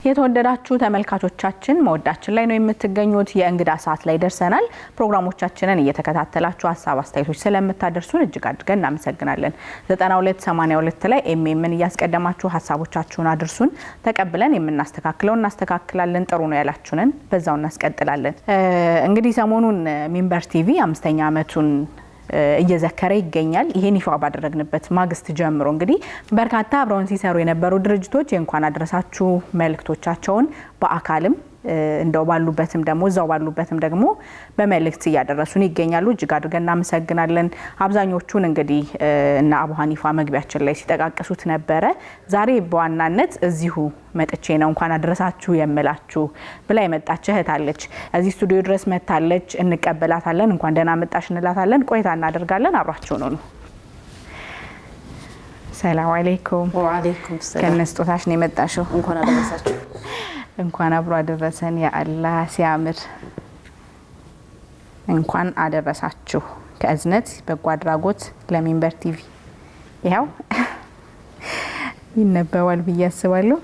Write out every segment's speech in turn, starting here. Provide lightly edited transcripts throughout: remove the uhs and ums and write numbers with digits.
የተወደዳችሁ ተመልካቾቻችን መወዳችን ላይ ነው የምትገኙት የእንግዳ ሰዓት ላይ ደርሰናል ፕሮግራሞቻችንን እየተከታተላችሁ ሐሳብ አስተያየቶች ስለምታደርሱን እጅግ አድርገን እናመሰግናለን 9282 ላይ ኤምኤምን እያስቀደማችሁ ሐሳቦቻችሁን አድርሱን ተቀብለን የምናስተካክለው እናስተካክላለን ጥሩ ነው ያላችሁንን በዛው እናስቀጥላለን እንግዲህ ሰሞኑን ሚንበር ቲቪ 5ኛ ዓመቱን እየዘከረ ይገኛል ይሄን ይፋ ባደረግንበት ማግስት ጀምሮ እንግዲህ በርካታ አብረውን ሲሰሩ የነበሩ ድርጅቶች የእንኳን አድረሳችሁ መልእክቶቻቸውን በአካልም እንደው ባሉበትም ደግሞ እዛው ባሉበትም ደግሞ በመልእክት ያደረሱን ይገኛሉ እጅግ አድርገን እናመሰግናለን አብዛኞቹን እንግዲህ እና አቡ ሐኒፋ መግቢያችን ላይ ሲጠቃቀሱት ነበረ ዛሬ በዋናነት እዚሁ መጥቼ ነው እንኳን አድረሳችሁ የምላችሁ ብላ የመጣች እህት አለች እዚህ ስቱዲዮ ድረስ መታለች እንቀበላታለን እንኳን ደህና መጣሽ እንላታለን ቆይታ እናደርጋለን አብራችሁ ነው ሰላም አለይኩም ወአለይኩም ሰላም ከነስጦታሽ ነው የመጣሽው እንኳን አደረሳችሁ እንኳን አብሮ አደረሰን ያ አላህ ሲያምር እንኳን አደረሳችሁ ከእዝነት በጎ አድራጎት ለሚንበር ቲቪ ይሄው ይነበዋል ብዬ አስባለሁ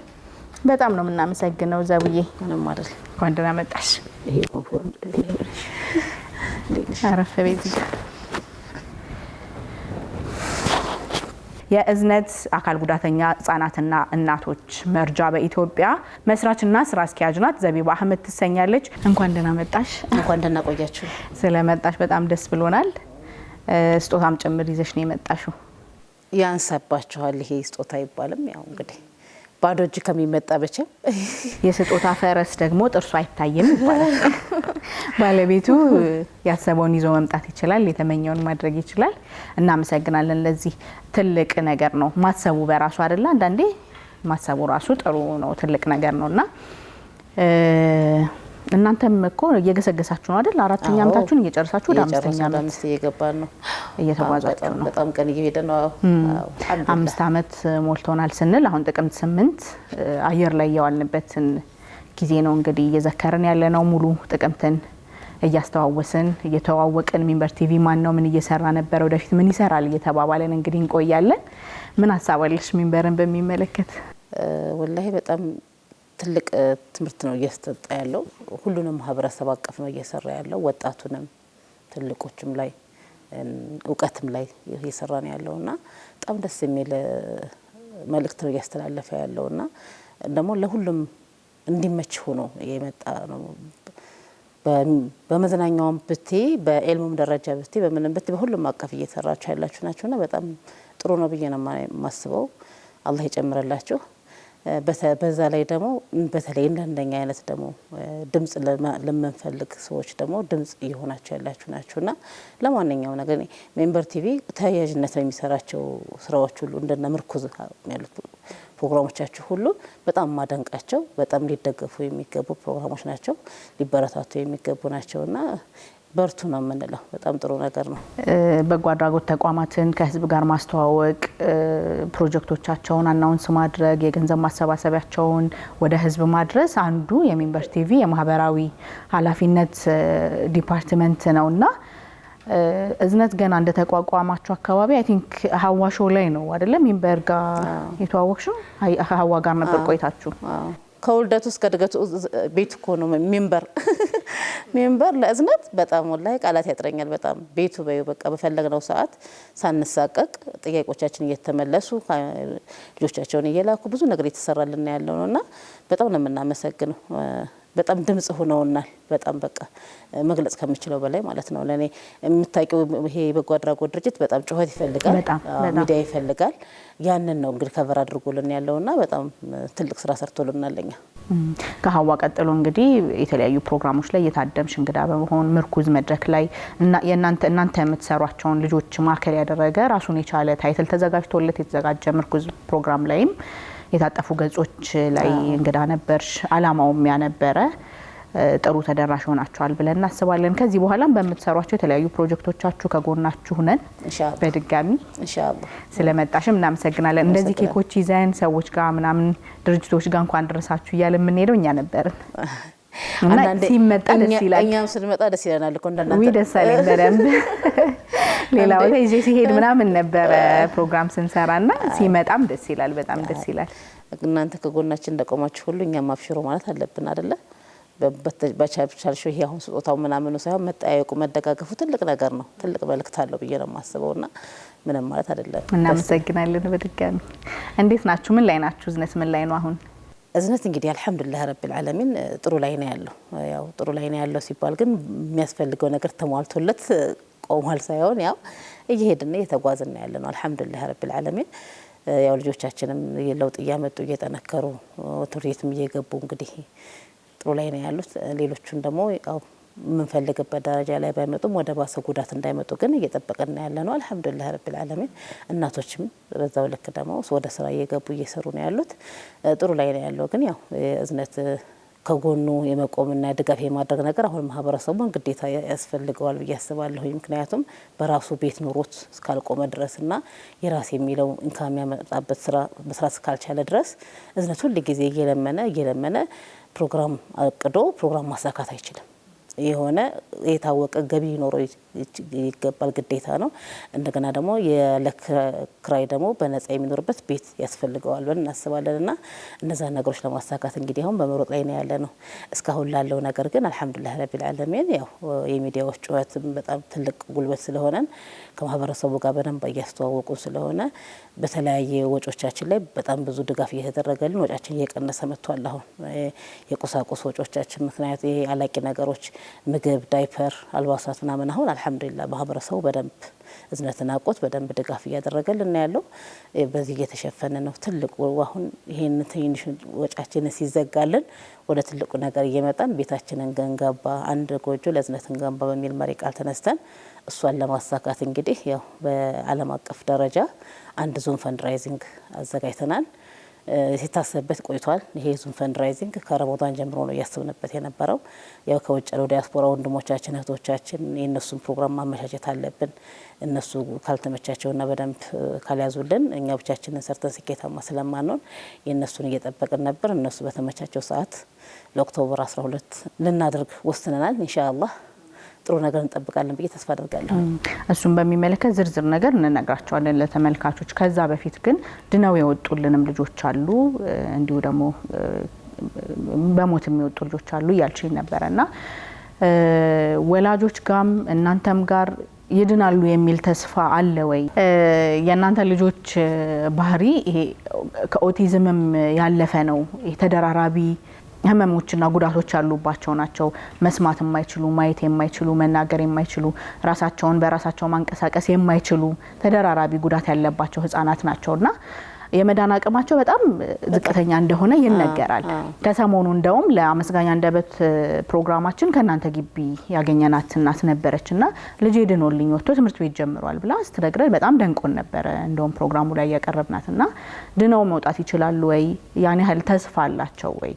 በጣም ነው የምናመሰግነው ዘብዬ ምንም አይደል እንኳን ደህና መጣሽ ይሄ ኮንፎርም አረፈ ቤት የእዝነት አካል ጉዳተኛ ህጻናትና እናቶች መርጃ በኢትዮጵያ መስራችና ስራ አስኪያጅ ናት ዘቢባ አህመድ ትሰኛለች እንኳን ደህና መጣሽ እንኳን ደህና ቆያችሁ ስለመጣሽ በጣም ደስ ብሎናል ስጦታም ጭምር ይዘሽ ነው የመጣሽው ያንሳባችኋል ይሄ ስጦታ ይባልም ያው እንግዲህ ባዶ እጅ ከሚመጣ በቸም የስጦታ ፈረስ ደግሞ ጥርሱ አይታየም ይባላል ባለቤቱ ያሰበውን ይዞ መምጣት ይችላል የተመኘውን ማድረግ ይችላል እናመሰግናለን ለዚህ ትልቅ ነገር ነው ማሰቡ በራሱ አይደለ አንዳንዴ ማሰቡ ራሱ ጥሩ ነው ትልቅ ነገር ነውና እናንተም እኮ እየገሰገሳችሁ ነው አይደል አራተኛ አመታችሁን እየጨረሳችሁ ወደ አምስተኛ አመት እየገባን ነው እየተጓዛችሁ ነው በጣም ቀን እየሄደ ነው 5 አመት ሞልቶናል ስንል አሁን ጥቅምት 8 አየር ላይ ያዋልንበትን ጊዜ ነው እንግዲህ እየዘከርን ያለ ነው ሙሉ ጥቅምትን እያስተዋወስን እየተዋወቅን ሚንበር ቲቪ ማን ነው ምን እየሰራ ነበር ወደፊት ምን ይሰራል እየተባባለን እንግዲህ እንቆያለን ምን ሐሳባለሽ ሚንበርን በሚመለከት ወላሂ በጣም ትልቅ ትምርት ነው እየሰጠ ያለው ሁሉንም ማህበረሰብ አቀፍ ነው እየሰራ ያለው ወጣቱንም ትልቆችም ላይ ዕውቀትም ላይ እየሰራ ነው ያለውና በጣም ደስ የሚል መልእክት ነው እያስተላለፈ ያለውና ደግሞ ለሁሉም እንዲመች ሆኖ የመጣ ነው በመዝናኛውም ብቴ በኤልሙም ደረጃ ብቴ በምንም ብቴ በሁሉም አቀፍ እየሰራችሁ ያላችሁ ናችሁና በጣም ጥሩ ነው ብዬ ነው ማስበው አላህ ይጨምርላችሁ በዛ ላይ ደግሞ በተለይ እንደኛ አይነት ደግሞ ድምጽ ለምንፈልግ ሰዎች ደግሞ ድምጽ እየሆናችሁ ያላችሁ ናችሁና ለማንኛውም ነገር ሚንበር ቲቪ ተያያዥነት የሚሰራቸው ስራዎች ሁሉ እንደነ ምርኩዝ ያሉት ፕሮግራሞቻችሁ ሁሉ በጣም ማደንቃቸው በጣም ሊደገፉ የሚገቡ ፕሮግራሞች ናቸው ሊበረታቱ የሚገቡ ናቸውና በርቱ ነው የምንለው በጣም ጥሩ ነገር ነው በጎ አድራጎት ተቋማትን ከህዝብ ጋር ማስተዋወቅ ፕሮጀክቶቻቸውን አናውንስ ማድረግ የገንዘብ ማሰባሰቢያቸውን ወደ ህዝብ ማድረስ አንዱ የሚንበር ቲቪ የማህበራዊ ኃላፊነት ዲፓርትመንት ነውና እዝነት ገና እንደ ተቋቋማችሁ አካባቢ አይ ቲንክ ሀዋሾ ላይ ነው አይደለም ሚንበር ጋር የተዋወቅሽው ሀዋ ጋር ነበር ቆይታችሁ ከውልደቱ እስከ ድገቱ ቤት እኮ ነው ሚንበር ለእዝነት በጣም ወላሂ ቃላት ያጥረኛል በጣም ቤቱ በቃ በፈለግነው ሰዓት ሳንሳቀቅ ጥያቄዎቻችን እየተመለሱ ልጆቻቸውን እየላኩ ብዙ ነገር እየተሰራልና ያለውና በጣም ነው የምናመሰግነው በጣም ድምጽ ሆነውናል በጣም በቃ መግለጽ ከምችለው በላይ ማለት ነው ለኔ የምታውቂው ይሄ በጎ አድራጎት ድርጅት በጣም ጩኸት ይፈልጋል ሚዲያ ይፈልጋል ያንን ነው እንግዲህ ከቨር አድርጎልን ያለውና በጣም ትልቅ ስራ ሰርቶልናለኛ ከሀዋ ቀጥሎ እንግዲህ የተለያዩ ፕሮግራሞች ላይ የታደምሽ እንግዳ በመሆን ምርኩዝ መድረክ ላይ እና እናንተ የምትሰሯቸውን ልጆች ማከል ያደረገ ራሱን የቻለ ታይትል ተዘጋጅቶለት የተዘጋጀ ምርኩዝ ፕሮግራም ላይም የታጠፉ ገጾች ላይ እንግዳ ነበርሽ አላማውም ያነበረ ጥሩ ተደራሽ ሆናችኋል ብለን እናስባለን ከዚህ በኋላም በመትሰሯቸው የተለያዩ ፕሮጀክቶቻችሁ ከጎናችሁ ነን ኢንሻአላህ በድጋሚ ኢንሻአላህ ስለመጣሽም እናመሰግናለን እንደዚህ ኬኮች ይዘን ሰዎች ጋር ምናምን ድርጅቶች ጋር እንኳን ድረሳችሁ ይያለ ምን ሄደው እኛ ነበርን እና ሲመጣ ደስ ይላል። እኛም ስንመጣ ደስ ይለናል እኮ እንደናንተ ወይ ደስ አለኝ በደንብ ሌላው ላይ ይዤ ሲሄድ ምናምን ነበረ ፕሮግራም ስንሰራና ሲመጣም ደስ ይላል፣ በጣም ደስ ይላል። እናንተ ከጎናችን እንደቆማችሁ ሁሉ እኛም አብሽሮ ማለት አለብን አይደለ? በቻልሽው ይሄ አሁን ስጦታው ምናምኑ ሳይሆን መጠያየቁ መደጋገፉ ትልቅ ነገር ነው። ትልቅ መልእክት አለው ብዬ ነው የማስበውና ምንም ማለት አይደለም። እናመሰግናለን በድጋሚ። እንዴት ናችሁ? ምን ላይ ናችሁ? እዝነት ምን ላይ ነው አሁን? እዝነት እንግዲህ አልሐምዱሊላህ ረብል ዓለሚን ጥሩ ላይ ነው ያለው። ያው ጥሩ ላይ ነው ያለው ሲባል ግን የሚያስፈልገው ነገር ተሟልቶለት ቆሟል ሳይሆን ያው እየሄድን እየተጓዝን ያለ ነው። አልሐምዱሊላህ ረብል ዓለሚን ያው ልጆቻችንም ለውጥ እያመጡ እየጠነከሩ ትምህርትም እየገቡ እንግዲህ ጥሩ ላይ ነው ያሉት። ሌሎቹን ደግሞ ያው የምንፈልግበት ደረጃ ላይ ባይመጡም ወደ ባሰ ጉዳት እንዳይመጡ ግን እየጠበቅን ያለ ነው። አልሐምዱሊላህ ረብል ዓለሚን እናቶችም በዛው ልክ ደግሞ ወደ ስራ እየገቡ እየሰሩ ነው ያሉት። ጥሩ ላይ ነው ያለው። ግን ያው እዝነት ከጎኑ የመቆምና ድጋፍ የማድረግ ነገር አሁን ማህበረሰቡን ግዴታ ያስፈልገዋል ብዬ አስባለሁ። ምክንያቱም በራሱ ቤት ኑሮት እስካልቆመ ድረስና የራስ የሚለው ኢንካም ያመጣበት ስራ መስራት እስካልቻለ ድረስ እዝነት ሁሉ ጊዜ እየለመነ ፕሮግራም አቅዶ ፕሮግራም ማሳካት አይችልም። የሆነ የታወቀ ገቢ ሊኖረው ይገባል፣ ግዴታ ነው። እንደገና ደግሞ የለክራይ ደግሞ በነጻ የሚኖርበት ቤት ያስፈልገዋል ብለን እናስባለን። እና እነዛ ነገሮች ለማሳካት እንግዲህ አሁን በመሮጥ ላይ ነው ያለ ነው። እስካሁን ላለው ነገር ግን አልሐምዱሊላህ ረቢል ዓለሚን ያው የሚዲያዎች ጩኸትም በጣም ትልቅ ጉልበት ስለሆነን ከማህበረሰቡ ጋር በደንብ እያስተዋወቁ ስለሆነ በተለያየ ወጮቻችን ላይ በጣም ብዙ ድጋፍ እየተደረገልን ወጫችን እየቀነሰ መጥቷል። አሁን የቁሳቁስ ወጮቻችን ምክንያት ይሄ አላቂ ነገሮች ምግብ፣ ዳይፐር፣ አልባሳት ምናምን አሁን አልሐምዱሊላህ ማህበረሰቡ በደንብ እዝነትን አውቆት በደንብ ድጋፍ እያደረገልን ያለው በዚህ እየተሸፈነ ነው። ትልቁ አሁን ይሄን ትንሽ ወጫችንን ሲዘጋልን ወደ ትልቁ ነገር እየመጣን ቤታችንን ገንገባ አንድ ጎጆ ለእዝነትን ገንባ በሚል መሪ ቃል ተነስተን እሷን ለማሳካት እንግዲህ ያው በዓለም አቀፍ ደረጃ አንድ ዞን ፈንድራይዚንግ አዘጋጅተናል። ሲታሰብበት ቆይቷል። ይሄ ዙም ፈንድራይዚንግ ከረመዳን ጀምሮ ነው እያስብንበት የነበረው። ያው ከውጭ ያለው ዲያስፖራ ወንድሞቻችን እህቶቻችን የእነሱን ፕሮግራም ማመቻቸት አለብን። እነሱ ካልተመቻቸውና በደንብ ካልያዙልን እኛ ብቻችንን ሰርተን ስኬታማ ስለማንሆን የእነሱን እየጠበቅን ነበር። እነሱ በተመቻቸው ሰዓት ለኦክቶበር 12 ልናደርግ ወስነናል። ኢንሻአላህ ጥሩ ነገር እንጠብቃለን ብዬ ተስፋ አደርጋለሁ። እሱን በሚመለከት ዝርዝር ነገር እንነግራቸዋለን ለተመልካቾች። ከዛ በፊት ግን ድነው የወጡልንም ልጆች አሉ፣ እንዲሁ ደግሞ በሞት የሚወጡ ልጆች አሉ እያልሽኝ ነበረና ወላጆች ጋም እናንተም ጋር ይድናሉ የሚል ተስፋ አለ ወይ? የእናንተ ልጆች ባህሪ ይሄ ከኦቲዝምም ያለፈ ነው። ተደራራቢ ህመሞችና ጉዳቶች ያሉባቸው ናቸው። መስማት የማይችሉ፣ ማየት የማይችሉ፣ መናገር የማይችሉ፣ ራሳቸውን በራሳቸው ማንቀሳቀስ የማይችሉ ተደራራቢ ጉዳት ያለባቸው ህጻናት ናቸውና የመዳን አቅማቸው በጣም ዝቅተኛ እንደሆነ ይነገራል። ከሰሞኑ እንደውም ለአመስጋኝ አንደበት ፕሮግራማችን ከእናንተ ግቢ ያገኘናት እናት ነበረችና ልጄ ድኖልኝ ወጥቶ ትምህርት ቤት ጀምሯል ብላ ስትነግረን በጣም ደንቆን ነበረ። እንደውም ፕሮግራሙ ላይ ያቀረብናትና ድነው መውጣት ይችላሉ ወይ? ያን ያህል ተስፋ አላቸው ወይ?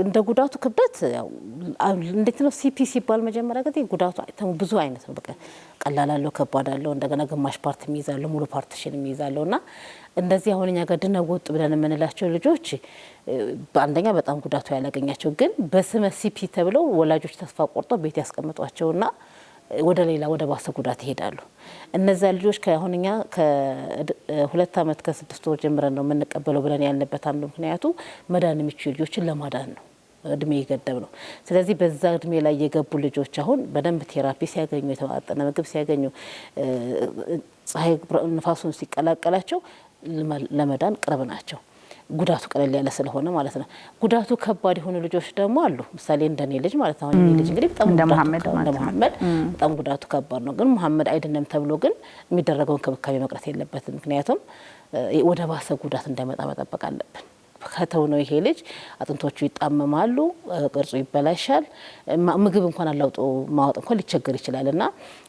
እንደ ጉዳቱ ክብደት ያው እንዴት ነው ሲፒ ሲባል መጀመሪያ ጊዜ ጉዳቱ ብዙ አይነት ነው። በቃ ቀላል አለው፣ ከባድ አለው፣ እንደገና ግማሽ ፓርት የሚይዛለው፣ ሙሉ ፓርቲሽን የሚይዛለውና እንደዚህ አሁን እኛ ጋር ድነው ወጡ ብለን የምንላቸው ልጆች በአንደኛ በጣም ጉዳቱ ያላገኛቸው ግን በስመ ሲፒ ተብለው ወላጆች ተስፋ ቆርጦ ቤት ያስቀምጧቸውና ወደ ሌላ ወደ ባሰ ጉዳት ይሄዳሉ። እነዛ ልጆች ከአሁን እኛ ከ2 ዓመት ከ6 ወር ጀምረን ነው የምንቀበለው ብለን ያልንበት አንዱ ምክንያቱ መዳን የሚችሉ ልጆችን ለማዳን ነው። እድሜ ይገደብ ነው። ስለዚህ በዛ እድሜ ላይ የገቡ ልጆች አሁን በደንብ ቴራፒ ሲያገኙ፣ የተመጣጠነ ምግብ ሲያገኙ፣ ፀሐይ ንፋሱን ሲቀላቀላቸው ለመዳን ቅርብ ናቸው። ጉዳቱ ቀለል ያለ ስለሆነ ማለት ነው። ጉዳቱ ከባድ የሆኑ ልጆች ደግሞ አሉ። ምሳሌ እንደኔ ልጅ ማለት ነው። አሁን ልጅ እንግዲህ በጣም እንደ መሐመድ በጣም ጉዳቱ ከባድ ነው። ግን መሐመድ አይደለም ተብሎ ግን የሚደረገው እንክብካቤ መቅረት የለበትም። ምክንያቱም ወደ ባሰ ጉዳት እንዳይመጣ መጠበቅ አለብን። ከተው ነው ይሄ ልጅ አጥንቶቹ ይጣመማሉ፣ ቅርጹ ይበላሻል፣ ምግብ እንኳን አላውጦ ማወጥ እንኳን ሊቸገር ይችላልና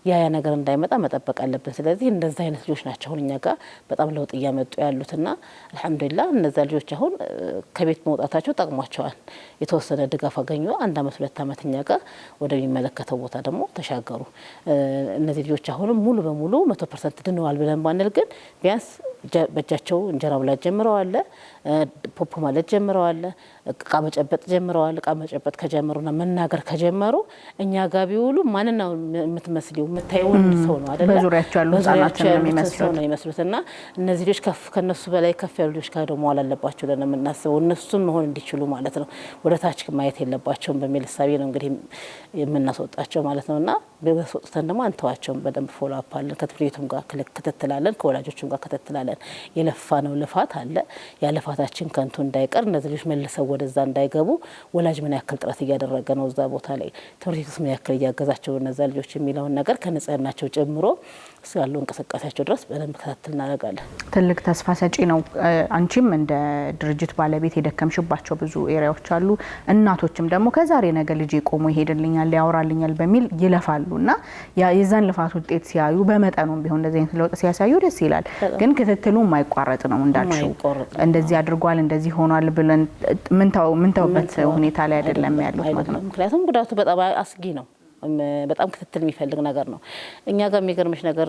ያ ነገር እንዳይመጣ መጠበቅ አለብን። ስለዚህ እንደዛ አይነት ልጆች ናቸው አሁን እኛ ጋር በጣም ለውጥ እያመጡ ያሉትና አልሐምዱሊላህ እነዛ ልጆች አሁን ከቤት መውጣታቸው ጠቅሟቸዋል። የተወሰነ ድጋፍ አገኙ። 1 ዓመት 2 ዓመት እኛ ጋር ወደሚመለከተው ቦታ ደግሞ ተሻገሩ። እነዚህ ልጆች አሁንም ሙሉ በሙሉ 100% ድነዋል ብለን ባንል ግን ቢያንስ በእጃቸው እንጀራ ብላ ጀምረዋል፣ ፖፖ ማለት ጀምረዋል፣ እቃ መጨበጥ ጀምረዋል። እቃ መጨበጥ ከጀመሩና መናገር ከጀመሩ እኛ ጋር ቢውሉ ማንን ነው የምትመስለው? የምታየው ሰው ነው አይደል? በዙሪያቸው ያሉ ህጻናትን ነው የሚመስሉትና እነዚህ ልጆች ከነሱ በላይ ከፍ ያሉ ልጆች ጋር ደግሞ አላለባቸው ለና የምናስበው እነሱም መሆን እንዲችሉ ማለት ነው። ወደ ታች ማየት የለባቸውም በሚል ሐሳቤ ነው እንግዲህ የምናስወጣቸው ማለት ነውና በወጣተን ደግሞ አንተዋቸውም። በደንብ ፎሎ አፕ አለን፣ ከትምህርቱም ጋር ክትትላለን፣ ከወላጆችም ጋር ክትትላለን። የለፋ ነው ልፋት አለ። ያ ልፋታችን ከንቱ እንዳይቀር እነዚህ ልጆች መልሰው ወደዛ እንዳይገቡ ወላጅ ምን ያክል ጥረት እያደረገ ነው እዛ ቦታ ላይ ትምህርቱስ ምን ያክል እያገዛቸው እነዛ ልጆች የሚለውን ነገር ከንጽህናቸው ጀምሮ እሱ ያለው እንቅስቃሴያቸው ድረስ በደንብ ክትትል እናደርጋለን። ትልቅ ተስፋ ሰጪ ነው። አንቺም እንደ ድርጅት ባለቤት የደከምሽባቸው ብዙ ኤሪያዎች አሉ። እናቶችም ደግሞ ከዛሬ ነገ ልጅ ቆሞ ይሄድልኛል ያወራልኛል በሚል ይለፋሉና የዛን ልፋት ውጤት ሲያዩ በመጠኑም ቢሆን እንደዚህ አይነት ለውጥ ሲያሳዩ ደስ ይላል። ግን ክትትሉ የማይቋረጥ ነው እንዳልሽው። እንደዚህ አድርጓል እንደዚህ ሆኗል ብለን ምንተውበት ሁኔታ ላይ አይደለም ያሉት ማለት ነው። ምክንያቱም ጉዳቱ በጣም አስጊ ነው። በጣም ክትትል የሚፈልግ ነገር ነው። እኛ ጋር የሚገርምሽ ነገር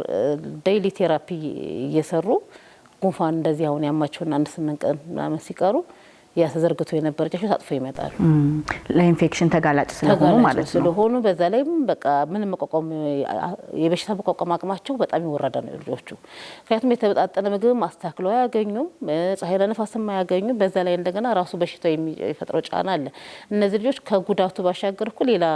ዴይሊ ቴራፒ እየሰሩ ጉንፋን እንደዚህ አሁን ያማቸውና 1-8 ቀን ምናምን ሲቀሩ ያ ተዘርግቶ የነበረ ጫቸው ታጥፎ ይመጣሉ። ለኢንፌክሽን ተጋላጭ ስለሆኑ ማለት ነው። ስለሆኑ በዛ ላይ በቃ ምንም መቋቋም የበሽታ መቋቋም አቅማቸው በጣም ይወረደ ነው ልጆቹ። ምክንያቱም የተበጣጠነ ምግብ ማስተካከል አያገኙም፣ ፀሐይ ለነፋስም አያገኙም። በዛ ላይ እንደገና ራሱ በሽታው የሚፈጥረው ጫና አለ። እነዚህ ልጆች ከጉዳቱ ባሻገር እኮ ሌላ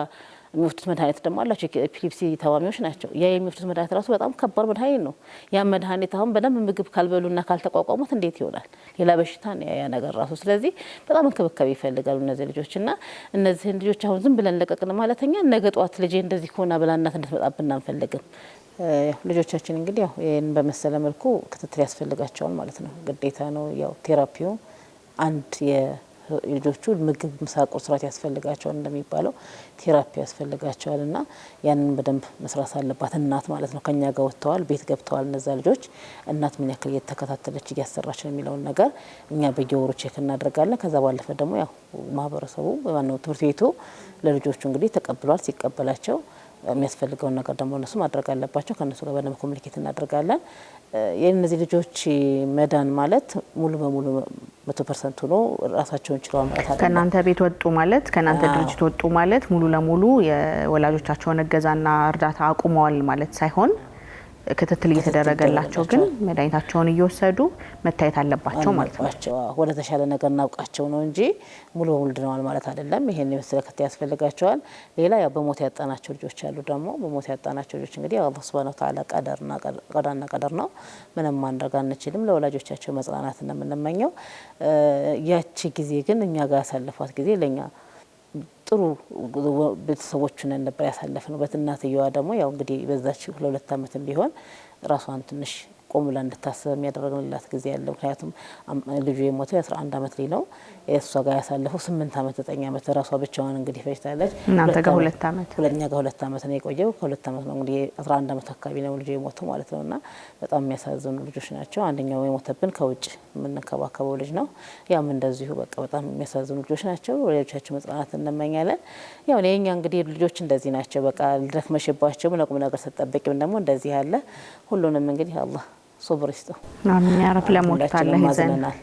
የሚወስዱት መድኃኒት ደግሞ አላቸው። ኤፒሌፕሲ ታማሚዎች ናቸው። ያ የሚወስዱት መድኃኒት ራሱ በጣም ከባድ መድኃኒት ነው። ያ መድኃኒት አሁን በደንብ ምግብ ካልበሉና ካልተቋቋሙት እንዴት ይሆናል? ሌላ በሽታ ነው ያ ነገር ራሱ። ስለዚህ በጣም እንክብካቤ ይፈልጋሉ እነዚህ ልጆችና እነዚህን ልጆች አሁን ዝም ብለን ለቀቅን ማለተኛ ነገ ጧት ልጄ እንደዚህ ሆና ብላ እናት እንድትመጣብን አንፈልግም። ልጆቻችን እንግዲህ ያው ይሄን በመሰለ መልኩ ክትትል ያስፈልጋቸዋል ማለት ነው። ግዴታ ነው። ያው ቴራፒው አንድ ልጆቹ ምግብ ምሳ ቁርስ ስርዓት ያስፈልጋቸዋል እንደሚባለው ቴራፒ ያስፈልጋቸዋልና ያንን በደንብ መስራት አለባት እናት ማለት ነው። ከኛ ጋር ወጥተዋል፣ ቤት ገብተዋል እነዛ ልጆች። እናት ምን ያክል እየተከታተለች እያሰራች ነው የሚለውን ነገር እኛ በየወሩ ቼክ እናደርጋለን። ከዛ ባለፈ ደግሞ ያው ማህበረሰቡ ማነው ትምህርት ቤቱ ለልጆቹ እንግዲህ ተቀብሏል። ሲቀበላቸው የሚያስፈልገውን ነገር ደግሞ እነሱ ማድረግ አለባቸው። ከነሱ ጋር በደንብ ኮሙኒኬት እናደርጋለን። የእነዚህ ልጆች መዳን ማለት ሙሉ በሙሉ 100% ሆኖ ራሳቸውን ችለው ማለት አይደለም። ከናንተ ቤት ወጡ ማለት ከናንተ ድርጅት ወጡ ማለት ሙሉ ለሙሉ የወላጆቻቸውን እገዛና እርዳታ አቁመዋል ማለት ሳይሆን ክትትል እየተደረገላቸው ግን መድኃኒታቸውን እየወሰዱ መታየት አለባቸው ማለት ነው። ወደ ተሻለ ነገር እናውቃቸው ነው እንጂ ሙሉ በሙሉ ድነዋል ማለት አይደለም። ይሄን የመሰለ ክትትል ያስፈልጋቸዋል። ሌላ ያው በሞት ያጣናቸው ልጆች አሉ። ደግሞ በሞት ያጣናቸው ልጆች እንግዲህ አላህ Subhanahu Wa Ta'ala ቀደር ነው። ምንም ማድረግ አንችልም። ለወላጆቻቸው መጽናናት ነው የምንመኘው። ያቺ ጊዜ ግን እኛ ጋር ያሳለፏት ጊዜ ለኛ ጥሩ ቤተሰቦችን ነበር ያሳለፍነው። በእናትየዋ ደግሞ ያው እንግዲህ በዛች ለ2 አመትም ቢሆን ራሷን ትንሽ ቆም ብላ እንድታስብ የሚያደርግላት ጊዜ ያለ። ምክንያቱም ልጁ የሞተው 11 አመት ላይ ነው። እሷ ጋር ያሳለፈው 8 አመት 9 አመት ራሷ ብቻዋን እንግዲህ ፈጅታለች። እናንተ ጋር 2 አመት ሁለኛ ጋር 2 አመት ነው የቆየው። ከ2 አመት ነው እንግዲህ 11 አመት አካባቢ ነው ልጁ የሞተው ማለት ነውና በጣም የሚያሳዝኑ ልጆች ናቸው። አንደኛው የሞተብን ከውጭ የምንከባከበው ልጅ ነው። ያም እንደዚሁ በቃ በጣም የሚያሳዝኑ ልጆች ናቸው። ወላጆቻቸው መጽናናት እንመኛለን። ያው የኛ እንግዲህ ልጆች እንደዚህ ናቸው። በቃ ልደክመሽባቸው ለቁም ነገር ተጠብቂም ደግሞ እንደዚህ ያለ ሁሉንም እንግዲህ አላህ ሶብር ይስጠው። አሜን ያ ረብ። ለሞት አላህ ይዘናል።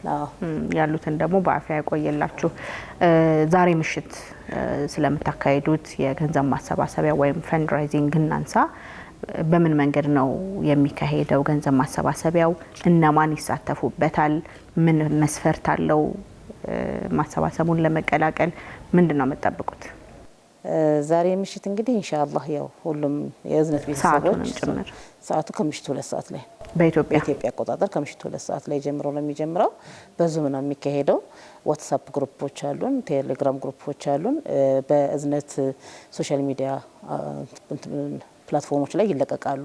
ያሉትን ደግሞ በአፊያ ያቆየላችሁ። ዛሬ ምሽት ስለምታካሂዱት የገንዘብ ማሰባሰቢያ ወይም ፈንድራይዚንግ እናንሳ። በምን መንገድ ነው የሚካሄደው ገንዘብ ማሰባሰቢያው? እነማን ይሳተፉበታል? ምን መስፈርት አለው? ማሰባሰቡን ለመቀላቀል ምንድነው የምትጠብቁት? ዛሬ ምሽት እንግዲህ ኢንሻአላህ ያው ሁሉም የእዝነት ቤተሰቦች ሰዓቱ ከምሽቱ 2 ሰዓት ላይ በኢትዮጵያ አቆጣጠር ከምሽቱ 2 ሰዓት ላይ ጀምሮ ነው የሚጀምረው። በዙም ነው የሚካሄደው። ዋትስአፕ ግሩፖች አሉን፣ ቴሌግራም ግሩፖች አሉን። በእዝነት ሶሻል ሚዲያ ፕላትፎርሞች ላይ ይለቀቃሉ፣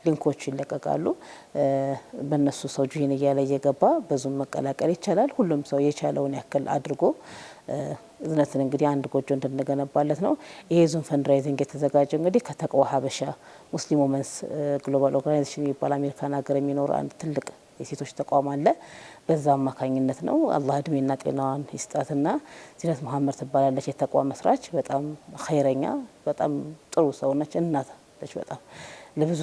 ሊንኮች ይለቀቃሉ። በእነሱ ሰው ጆይን እያለ እየገባ በዙም መቀላቀል ይቻላል። ሁሉም ሰው የቻለውን ያክል አድርጎ እዝነትን እንግዲህ አንድ ጎጆ እንድንገነባለት ነው። ይሄ ዙም ፈንድራይዚንግ የተዘጋጀው እንግዲህ ከተቅዋ ሀበሻ ሙስሊም ወመንስ ግሎባል ኦርጋናይዜሽን የሚባል አሜሪካን ሀገር የሚኖር አንድ ትልቅ የሴቶች ተቋም አለ። በዛ አማካኝነት ነው። አላህ እድሜና ጤናዋን ይስጣትና ዚነት መሐመድ ትባላለች የተቋም መስራች። በጣም ኸይረኛ በጣም ጥሩ ሰው ነች። እናት ነች በጣም ለብዙ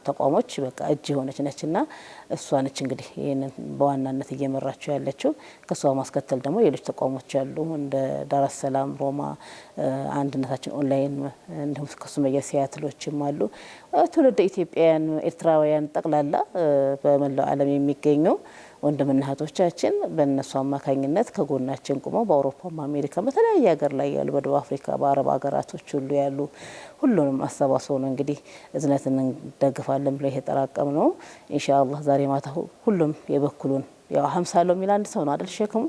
ተቋሞች በቃ እጅ የሆነች ነችና እሷ ነች እንግዲህ ይሄንን በዋናነት እየመራቸው ያለችው። ከሷ ማስከተል ደግሞ ሌሎች ተቋሞች አሉ እንደ ዳር ሰላም፣ ሮማ፣ አንድነታችን ኦንላይን እንዲሁም ከሱመያ ሲያትሎችም አሉ። ትውልደ ኢትዮጵያውያን ኤርትራውያን ጠቅላላ በመላው ዓለም የሚገኙ ወንድምና እህቶቻችን በእነሱ አማካኝነት ከጎናችን ቁመው በአውሮፓም አሜሪካ በተለያየ ሀገር ላይ ያሉ በደቡብ አፍሪካ በአረብ ሀገራቶች ሁሉ ያሉ ሁሉንም አሰባስበው ነው እንግዲህ እዝነትን እንደግፋለን ብለው የተጠራቀም ነው። ኢንሻአላህ ዛሬ ማታ ሁሉም የበኩሉን ያው 50 ሎ ሚል አንድ ሰው ነው አይደል ሸክሙ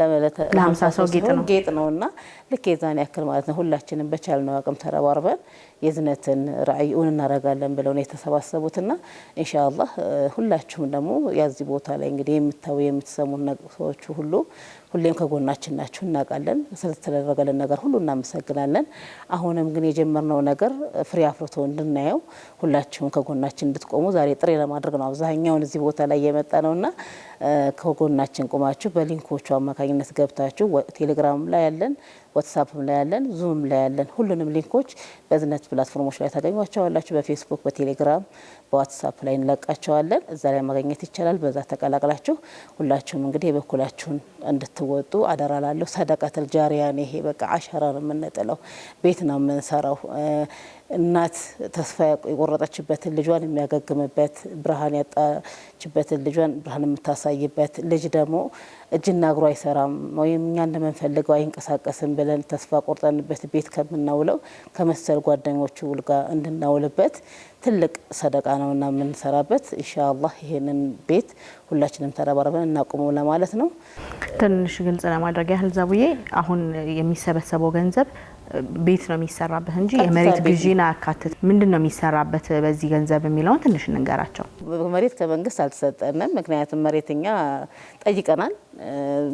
ለ50 ሰው ጌጥ ነውና ልክ የዛን ያክል ማለት ነው። ሁላችንም በቻልነው አቅም ተረባርበን የዝነትን ራዕዩን እናረጋለን ብለው ነው የተሰባሰቡትና ኢንሻአላህ ሁላችሁም ደግሞ ያዚህ ቦታ ላይ እንግዲህ የምታዩ የምትሰሙ ሰዎች ሁሉ ሁሌም ከጎናችን ናችሁ እናውቃለን። ስለተደረገልን ነገር ሁሉ እናመሰግናለን። አሁንም ግን የጀመርነው ነገር ፍሬ አፍርቶ እንድናየው ሁላችሁም ከጎናችን እንድትቆሙ ዛሬ ጥሪ ለማድረግ ነው አብዛኛውን እዚህ ቦታ ላይ የመጣ ነውና ከጎናችን ቆማችሁ በሊንኮቹ አማካኝነት ገብታችሁ ቴሌግራም ላይ ያለን፣ ዋትስአፕም ላይ ያለን፣ ዙም ላይ ያለን ሁሉንም ሊንኮች በዝነት ፕላትፎርሞች ላይ ታገኟቸዋላችሁ። በፌስቡክ፣ በቴሌግራም፣ በዋትስአፕ ላይ እንለቃቸዋለን። እዛ ላይ ማግኘት ይቻላል። በዛ ተቀላቅላችሁ ሁላችሁም እንግዲህ የበኩላችሁን እንድትወጡ አደራ ላለሁ። ሰደቃተል ጃሪያ ነው ይሄ። በቃ አሻራ ነው የምንጥለው፣ ቤት ነው የምንሰራው። እናት ተስፋ የቆረጠችበትን ልጇን የሚያገግምበት፣ ብርሃን ያጣችበትን ልጇን ብርሃን የምታሳይበት፣ ልጅ ደግሞ እጅና እግሩ አይሰራም ወይም እኛ እንደምንፈልገው አይንቀሳቀስም ብለን ተስፋ ቆርጠንበት ቤት ከምናውለው ከመሰል ጓደኞቹ ጋር እንድናውልበት ትልቅ ሰደቃ ነውና የምንሰራበት። ኢንሻአላህ ይሄንን ቤት ሁላችንም ተረባርበን እናቁመው ለማለት ነው። ትንሽ ግልጽ ለማድረግ ያህል ዛቡዬ አሁን የሚሰበሰበው ገንዘብ ቤት ነው የሚሰራበት እንጂ የመሬት ግዢና አካተት ምንድነው የሚሰራበት በዚህ ገንዘብ የሚለውን ትንሽ እንንገራቸው። መሬት ከመንግስት አልተሰጠንም። ምክንያቱም መሬትኛ ጠይቀናል።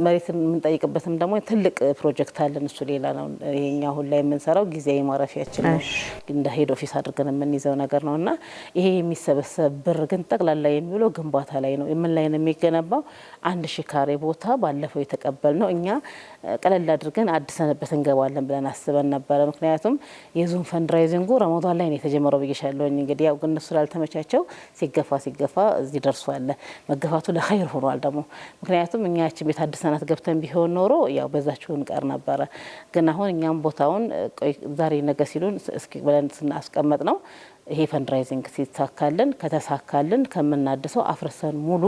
መሬትን የምንጠይቅበትም ደግሞ ትልቅ ፕሮጀክት አለን። እሱ ሌላ ነው። ይሄኛ አሁን ላይ የምንሰራው ጊዜያዊ ማረፊያችን ነው። እንደ ሄድ ኦፊስ አድርገን የምንይዘው ነገር ነውና ይሄ የሚሰበሰብ ብር ግን ጠቅላላ የሚውለው ግንባታ ላይ ነው። ምን ላይ ነው የሚገነባው? 1000 ካሬ ቦታ ባለፈው የተቀበልነው እኛ ቀለል አድርገን አድሰንበት እንገባለን ብለን አስበን ነበረ። ምክንያቱም የዙም ፈንድራይዚንጉ ረመዳን ላይ ነው የተጀመረው ብዬሻለሁ። እንግዲህ ያው ግን እሱ ስላልተመቻቸው ሲገፋ እዚህ ደርሷል። መገፋቱ ለኸይር ሆኗል ደግሞ ምክንያቱም እኛ ያቺ ቤት አድሰናት ገብተን ቢሆን ኖሮ ያው በዛችሁን ቀር ነበረ። ግን አሁን እኛም ቦታውን ዛሬ ነገ ሲሉን እስኪ ብለን ስናስቀመጥ ነው ይሄ ፈንድራይዚንግ ሲሳካልን ከተሳካልን ከምናድሰው አፍርሰን ሙሉ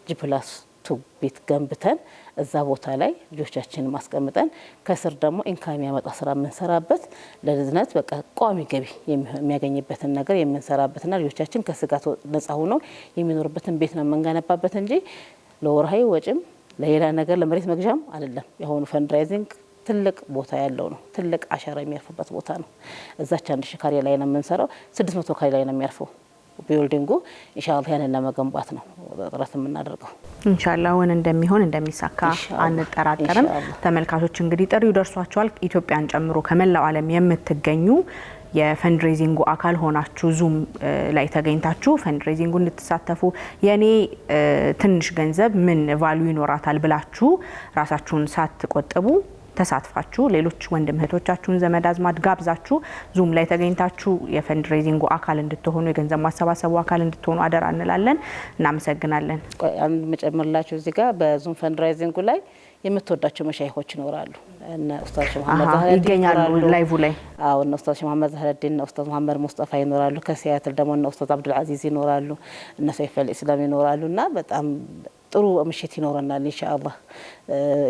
ጂ+2 ቤት ገንብተን እዛ ቦታ ላይ ልጆቻችንን ማስቀምጠን ከስር ደግሞ ኢንካም የሚያመጣ ስራ የምንሰራበት ለዝነት በቃ ቋሚ ገቢ የሚያገኝበትን ነገር የምንሰራበትና ልጆቻችን ከስጋት ነጻ ሆነው የሚኖርበትን ቤት ነው የምንገነባበት እንጂ ለወርሃዊ ወጪም ለሌላ ነገር ለመሬት መግዣም አይደለም። የሆኑ ፈንድራይዚንግ ትልቅ ቦታ ያለው ነው። ትልቅ አሻራ የሚያርፍበት ቦታ ነው። እዛች 1000 ካሬ ላይ ነው የምንሰራው። 600 ካሬ ላይ ነው የሚያርፈው ቢልዲንጉ። ኢንሻአላህ ያንን ለመገንባት ነው ጥረት የምናደርገው። ኢንሻአላህ ወን እንደሚሆን እንደሚሳካ አንጠራጠርም። ተመልካቾች እንግዲህ ጥሪው ደርሷቸዋል። ኢትዮጵያን ጨምሮ ከመላው ዓለም የምትገኙ የፈንድሬዚንጉ አካል ሆናችሁ ዙም ላይ ተገኝታችሁ ፈንድሬዚንጉ እንድትሳተፉ የኔ ትንሽ ገንዘብ ምን ቫልዩ ይኖራታል ብላችሁ ራሳችሁን ሳትቆጥቡ ተሳትፋችሁ ሌሎች ወንድም እህቶቻችሁን ዘመድ አዝማድ ጋብዛችሁ ዙም ላይ ተገኝታችሁ የፈንድሬዚንጉ አካል እንድትሆኑ የገንዘብ ማሰባሰቡ አካል እንድትሆኑ አደራ እንላለን። እናመሰግናለን። አንድ መጨመርላችሁ እዚህ ጋር በዙም ፈንድሬዚንጉ ላይ የምትወዳቸው መሻይኾች ይኖራሉ። እነ ኡስታዝ መሐመድ ዛህረዲን ይገኛሉ ላይቭ ላይ። አዎ እነ ኡስታዝ መሐመድ ዛህረዲን እና ኡስታዝ መሐመድ ሙስጠፋ ይኖራሉ። ከሲያትል ደግሞ እነ ኡስታዝ አብዱል አዚዝ ይኖራሉ። እነ ሰይፈል ኢስላም ይኖራሉና በጣም ጥሩ ምሽት ይኖረናል ኢንሻአላህ።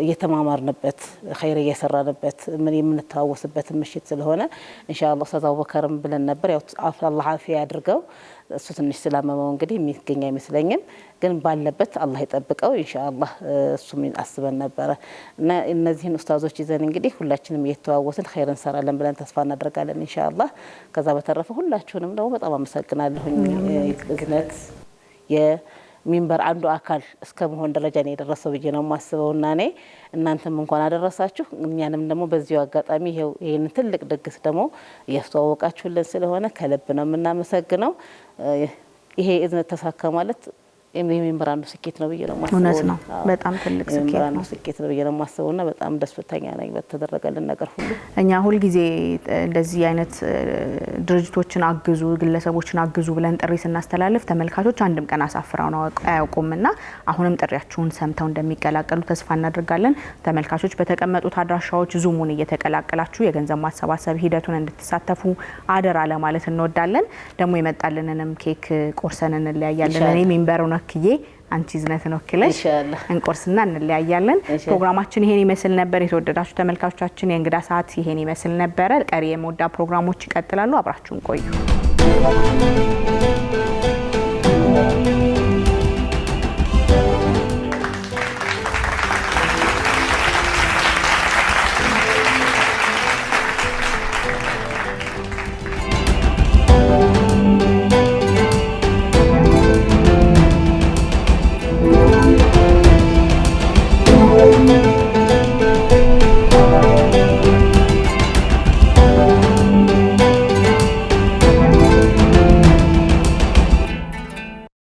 እየተማማርንበት ኸይር እየሰራንበት ምን የምንተዋወስበት ምሽት ስለሆነ ኢንሻአላህ ኡስታዝ አቡበከርም ብለን ነበር። ያው አላህ አፊያ ያድርገው። እሱ ትንሽ ስላመመው እንግዲህ የሚገኝ አይመስለኝም። ግን ባለበት አላህ ይጠብቀው ኢንሻአላህ። እሱም አስበን ነበረ እና እነዚህን ኡስታዞች ይዘን እንግዲህ ሁላችንም እየተዋወስን ኸይር እንሰራለን ብለን ተስፋ እናደርጋለን ኢንሻአላህ። ከዛ በተረፈ ሁላችሁንም ደግሞ በጣም አመሰግናለሁኝ። እዝነት የሚንበር አንዱ አካል እስከ መሆን ደረጃ ነው የደረሰው ብዬ ነው የማስበውና እኔ እናንተም እንኳን አደረሳችሁ። እኛንም ደግሞ በዚሁ አጋጣሚ ይሄን ትልቅ ድግስ ደግሞ እያስተዋወቃችሁልን ስለሆነ ከልብ ነው የምናመሰግነው። ይሄ እዝነት ተሳካ ማለት የሚምራን ስኬት ነው ብዬ ነው ማስበው እውነት ነው በጣም ትልቅ ስኬት ነው ስኬት ነው ብዬ ነው ማስበውና በጣም ደስተኛ ነኝ በተደረገልን ነገር ሁሉ እኛ ሁሉ ጊዜ እንደዚህ አይነት ድርጅቶችን አግዙ ግለሰቦችን አግዙ ብለን ጥሪ ስናስተላልፍ ተመልካቾች አንድም ቀን አሳፍራው ነው አያውቁምና አሁንም ጥሪያችሁን ሰምተው እንደሚቀላቀሉ ተስፋ እናደርጋለን ተመልካቾች በተቀመጡት አድራሻዎች ዙሙን እየተቀላቀላችሁ የገንዘብ ማሰባሰብ ሂደቱን እንድትሳተፉ አደራ ለማለት እንወዳለን ደግሞ የመጣልንንም ኬክ ቆርሰን እንለያያለን እኔ ሚንበሩ ነክዬ አንቺ ዝነትን ወክለሽ እንቆርስና እንለያያለን ፕሮግራማችን ይሄን ይመስል ነበር የተወደዳችሁ ተመልካቾቻችን የእንግዳ ሰዓት ይሄን ይመስል ነበር ቀሪ የሞዳ ፕሮግራሞች ይቀጥላሉ አብራችሁን ቆዩ